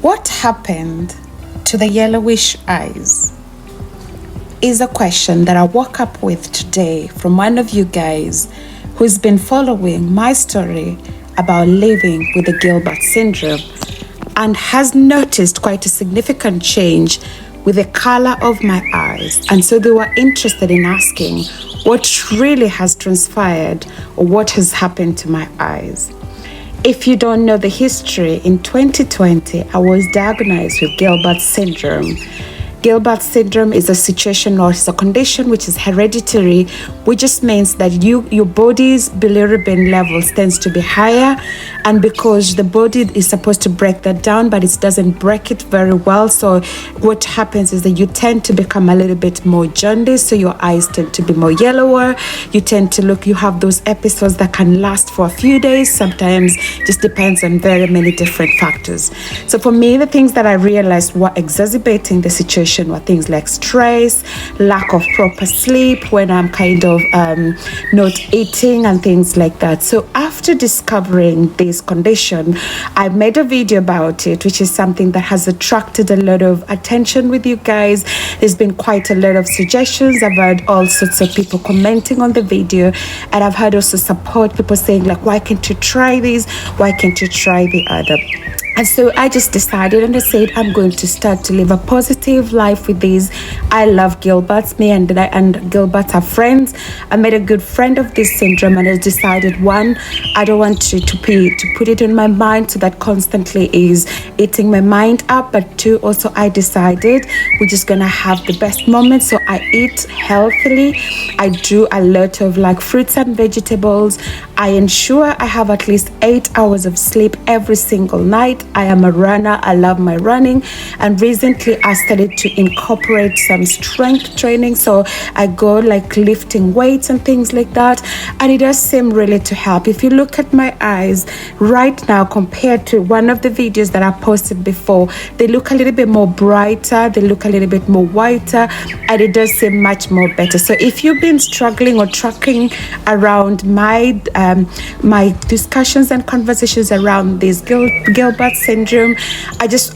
What happened to the yellowish eyes is a question that I woke up with today from one of you guys who's been following my story about living with the Gilbert Syndrome and has noticed quite a significant change with the color of my eyes. And so they were interested in asking what really has transpired or what has happened to my eyes. If you don't know the history, in 2020, I was diagnosed with Gilbert Syndrome. Gilbert Syndrome is a situation or it's a condition which is hereditary, which just means that your body's bilirubin levels tends to be higher, and because the body is supposed to break that down, but it doesn't break it very well. So what happens is that you tend to become a little bit more jaundiced, so your eyes tend to be more yellower. You tend to you have those episodes that can last for a few days, sometimes just depends on very many different factors. So for me, the things that I realized were exacerbating the situation were things like stress, lack of proper sleep, when I'm kind of not eating and things like that. So after discovering this condition, I made a video about it, which is something that has attracted a lot of attention with you guys. There's been quite a lot of suggestions. I've heard all sorts of people commenting on the video, and I've heard also support, people saying like, why can't you try this? Why can't you try the other? And so I just decided and I said, I'm going to start to live a positive life with this. I love Gilbert's, me and Gilbert are friends. I made a good friend of this syndrome, and I decided, one, I don't want to put it in my mind, so that constantly is eating my mind up. But two, also I decided we're just gonna have the best moments. So I eat healthily. I do a lot of like fruits and vegetables. I ensure I have at least 8 hours of sleep every single night. I am a runner. I love my running, and recently I started to incorporate some strength training, so I go like lifting weights and things like that, and it does seem really to help. If you look at my eyes right now compared to one of the videos that I posted before, they look a little bit more brighter, they look a little bit more whiter, and it does seem much more better. So if you've been struggling or tracking around my discussions and conversations around this Gilbert Syndrome,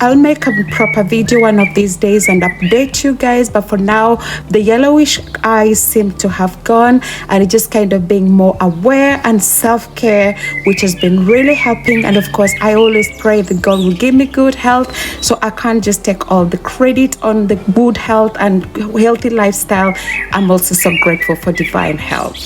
I'll make a proper video one of these days and update you guys. But for now, the yellowish eyes seem to have gone, and it's just kind of being more aware and self-care, which has been really helping. And of course, I always pray that God will give me good health, so I can't just take all the credit on the good health and healthy lifestyle. I'm also so grateful for divine health.